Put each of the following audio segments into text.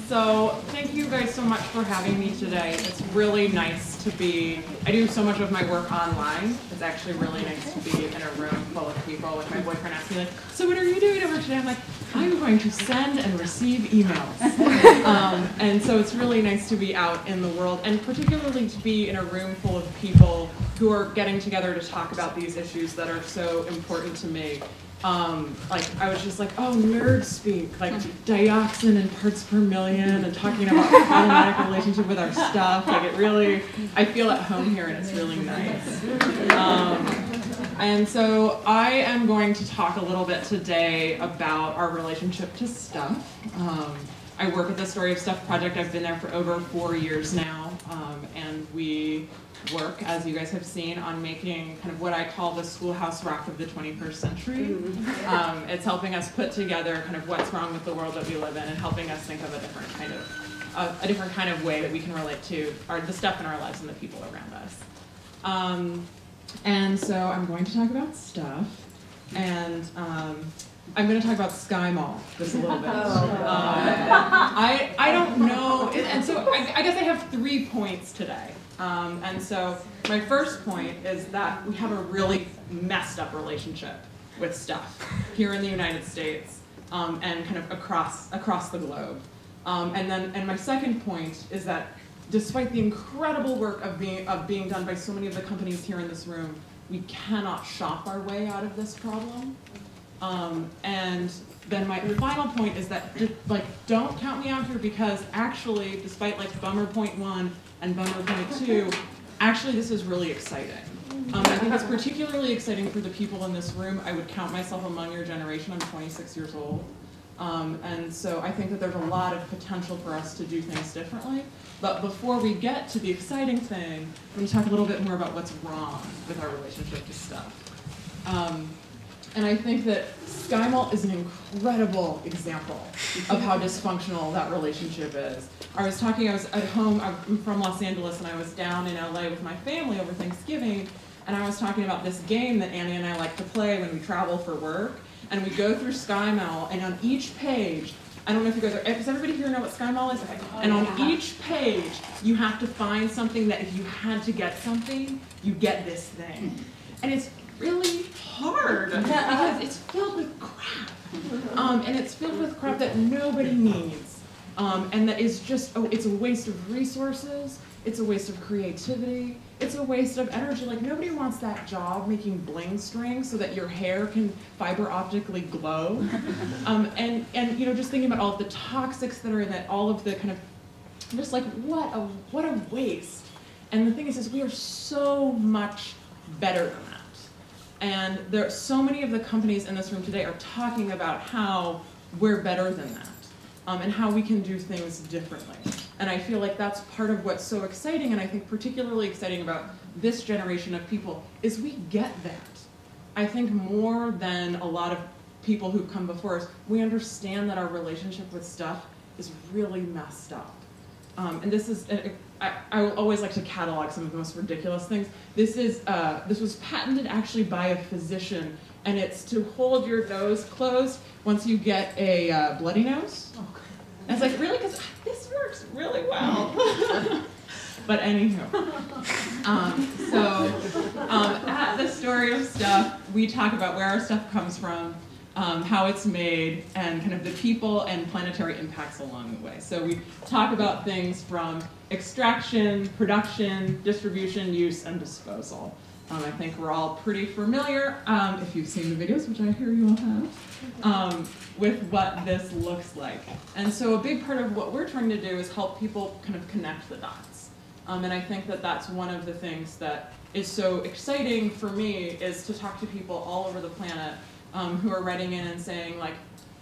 So thank you guys so much for having me today. It's really nice to be, I do so much of my work online. It's actually really nice to be in a room full of people. Like my boyfriend asked me, like, so what are you doing over today? I'm like, I'm going to send and receive emails. And so it's really nice to be out in the world, and particularly to be in a room full of people who are getting together to talk about these issues that are so important to me. Like, I was just like, oh, nerd speak, like dioxin and parts per million, and talking about the problematic relationship with our stuff. Like, it really, I feel at home here, and it's really nice. And so I am going to talk a little bit today about our relationship to stuff. I work at the Story of Stuff project. I've been there for over 4 years now, and we work, as you guys have seen, on making kind of what I call the schoolhouse rock of the 21st century. It's helping us put together kind of what's wrong with the world that we live in, and helping us think of a different kind of way that we can relate to the stuff in our lives and the people around us. And so I'm going to talk about stuff, and I'm going to talk about Sky Mall just a little bit. I don't know, and so I guess I have 3 points today. And so my first point is that we have a really messed up relationship with stuff here in the United States, and kind of across the globe. And my second point is that despite the incredible work of being done by so many of the companies here in this room, we cannot shop our way out of this problem. And then my final point is that, like, don't count me out here, because actually, despite like bummer point 1 and bummer point 2, actually this is really exciting. I think it's particularly exciting for the people in this room. I would count myself among your generation. I'm 26 years old. And so I think that there's a lot of potential for us to do things differently. But before we get to the exciting thing, I'm going to talk a little bit more about what's wrong with our relationship to stuff. And I think that Sky Mall is an incredible example of how dysfunctional that relationship is. I was at home, I'm from Los Angeles, and I was down in LA with my family over Thanksgiving, and I was talking about this game that Annie and I like to play when we travel for work. And we go through Sky Mall, and on each page, I don't know if you guys are, does everybody here know what Sky Mall is? Okay. And on each page, you have to find something that if you had to get something, you get this thing. And it's really hard because it's filled with crap. And it's filled with crap that nobody needs. And that is just, it's a waste of resources, it's a waste of creativity, it's a waste of energy. Like, nobody wants that job making bling strings so that your hair can fiber optically glow. And you know, just thinking about all of the toxics that are in it, all of the kind of, just like, what a waste. And the thing is we are so much better than that. And there are so many of the companies in this room today are talking about how we're better than that, and how we can do things differently. And I feel like that's part of what's so exciting, and I think particularly exciting about this generation of people, is we get that. I think more than a lot of people who've come before us, we understand that our relationship with stuff is really messed up. And this is, I will always like to catalog some of the most ridiculous things. This was patented actually by a physician, and it's to hold your nose closed once you get a bloody nose. And it's like, really? Because this works really well. But anywho, at the Story of Stuff, we talk about where our stuff comes from, how it's made, and kind of the people and planetary impacts along the way. So we talk about things from extraction, production, distribution, use, and disposal. I think we're all pretty familiar, if you've seen the videos, which I hear you all have, with what this looks like. And so a big part of what we're trying to do is help people kind of connect the dots. And I think that that's one of the things that is so exciting for me, is to talk to people all over the planet who are writing in and saying, like,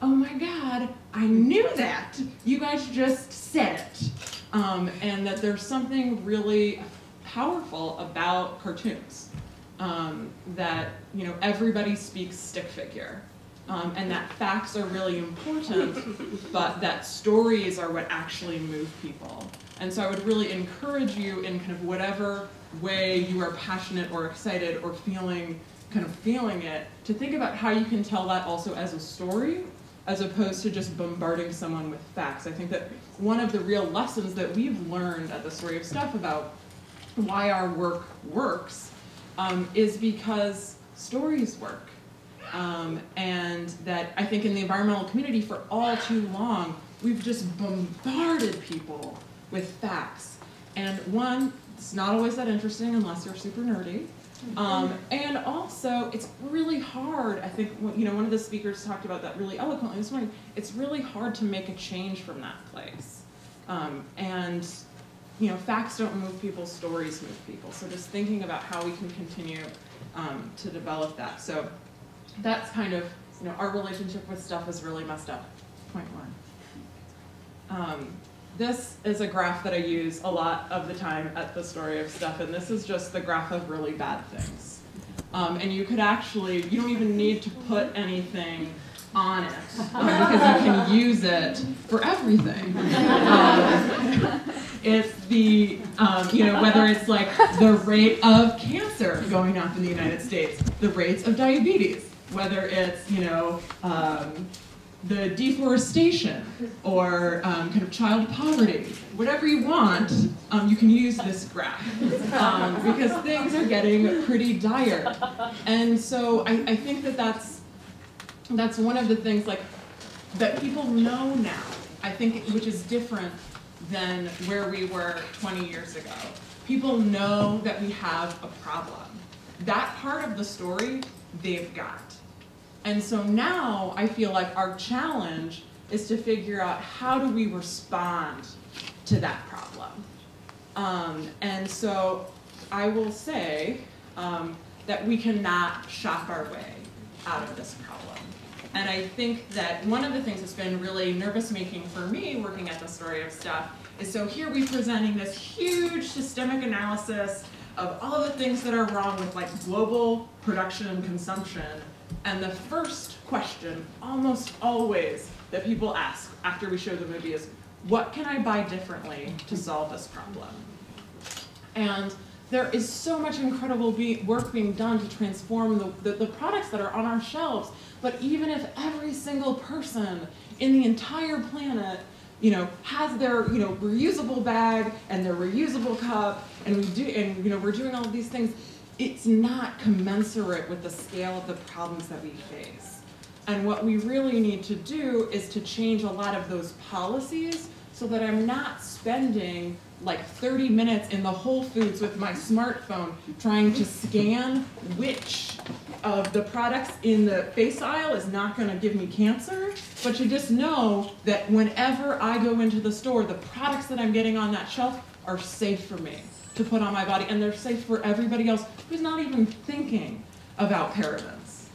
oh my God, I knew that. You guys just said it. And that there's something really powerful about cartoons. That, you know, everybody speaks stick figure. And that facts are really important, but that stories are what actually move people. And so I would really encourage you, in kind of whatever way you are passionate or excited or feeling it, to think about how you can tell that also as a story, as opposed to just bombarding someone with facts. I think that one of the real lessons that we've learned at the Story of Stuff about why our work works is because stories work. And that I think in the environmental community for all too long, we've just bombarded people with facts. And one, it's not always that interesting unless you're super nerdy. And also, it's really hard, I think, one of the speakers talked about that really eloquently this morning, it's really hard to make a change from that place. And facts don't move people, stories move people. So just thinking about how we can continue to develop that. So that's kind of, our relationship with stuff is really messed up. Point one. This is a graph that I use a lot of the time at the Story of Stuff, and this is just the graph of really bad things. And you could actually, you don't even need to put anything on it, because you can use it for everything. It's the, whether it's like the rate of cancer going up in the United States, the rates of diabetes, whether it's, the deforestation or kind of child poverty, whatever you want, you can use this graph because things are getting pretty dire. And so I think that that's one of the things that people know now, I think, which is different than where we were 20 years ago. People know that we have a problem. That part of the story, they've got. And so now I feel like our challenge is to figure out how do we respond to that problem. And so I will say that we cannot shop our way out of this problem. And I think that one of the things that's been really nervous-making for me working at the Story of Stuff is, so here we're presenting this huge systemic analysis of all of the things that are wrong with global production and consumption. And the first question, almost always, that people ask after we show the movie is, what can I buy differently to solve this problem? And there is so much incredible work being done to transform the products that are on our shelves. But even if every single person in the entire planet has their reusable bag and their reusable cup, and we're doing all of these things, it's not commensurate with the scale of the problems that we face. And what we really need to do is to change a lot of those policies so that I'm not spending 30 minutes in the Whole Foods with my smartphone trying to scan which of the products in the face aisle is not going to give me cancer, but you just know that whenever I go into the store, the products that I'm getting on that shelf are safe for me to put on my body, and they're safe for everybody else who's not even thinking about parabens.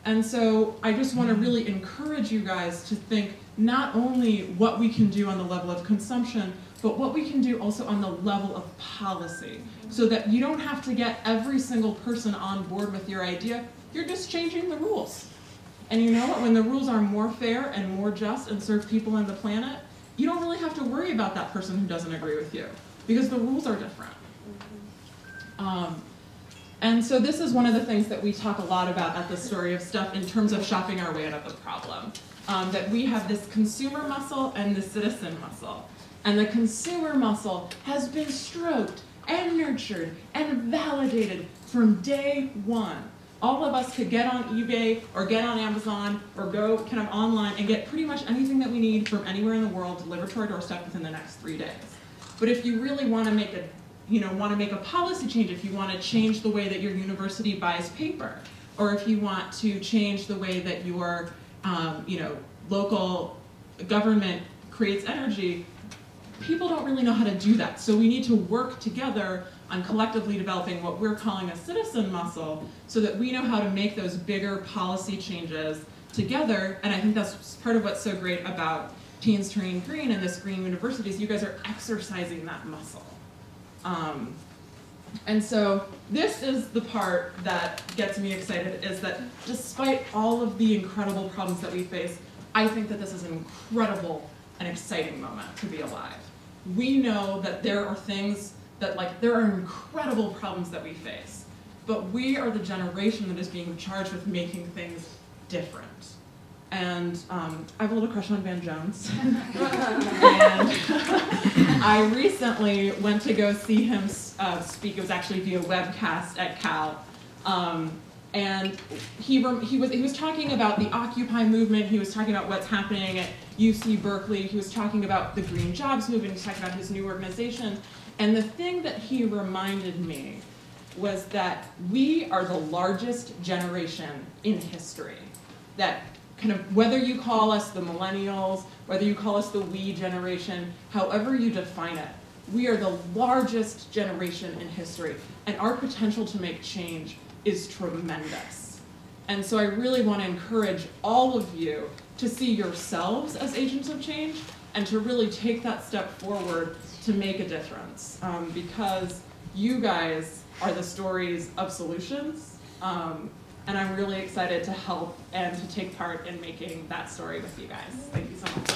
And so I just want to really encourage you guys to think not only what we can do on the level of consumption, but what we can do also on the level of policy, so that you don't have to get every single person on board with your idea, you're just changing the rules. And you know what, when the rules are more fair and more just and serve people and the planet, you don't really have to worry about that person who doesn't agree with you, because the rules are different. And so this is one of the things that we talk a lot about at the Story of Stuff in terms of shopping our way out of the problem. That we have this consumer muscle and the citizen muscle. And the consumer muscle has been stroked and nurtured and validated from day one. All of us could get on eBay or get on Amazon or go kind of online and get pretty much anything that we need from anywhere in the world delivered to our doorstep within the next 3 days. But if you really want to make a policy change, if you want to change the way that your university buys paper, or if you want to change the way that your local government creates energy, people don't really know how to do that. So we need to work together on collectively developing what we're calling a citizen muscle, so that we know how to make those bigger policy changes together. And I think that's part of what's so great about Teens Turning Green and this Green University is you guys are exercising that muscle. And so this is the part that gets me excited, is that despite all of the incredible problems that we face, I think that this is an incredible and exciting moment to be alive. We know that there are things that, there are incredible problems that we face, but we are the generation that is being charged with making things different. and I have a little crush on Van Jones. And I recently went to go see him speak. It was actually via webcast at Cal. And he was talking about the Occupy movement. He was talking about what's happening at UC Berkeley. He was talking about the Green Jobs movement. He was talking about his new organization. And the thing that he reminded me was that we are the largest generation in history. That kind of, whether you call us the millennials, whether you call us the we generation, however you define it, we are the largest generation in history. And our potential to make change is tremendous. And so I really want to encourage all of you to see yourselves as agents of change and to really take that step forward to make a difference, because you guys are the stories of solutions, and I'm really excited to help and to take part in making that story with you guys. Thank you so much.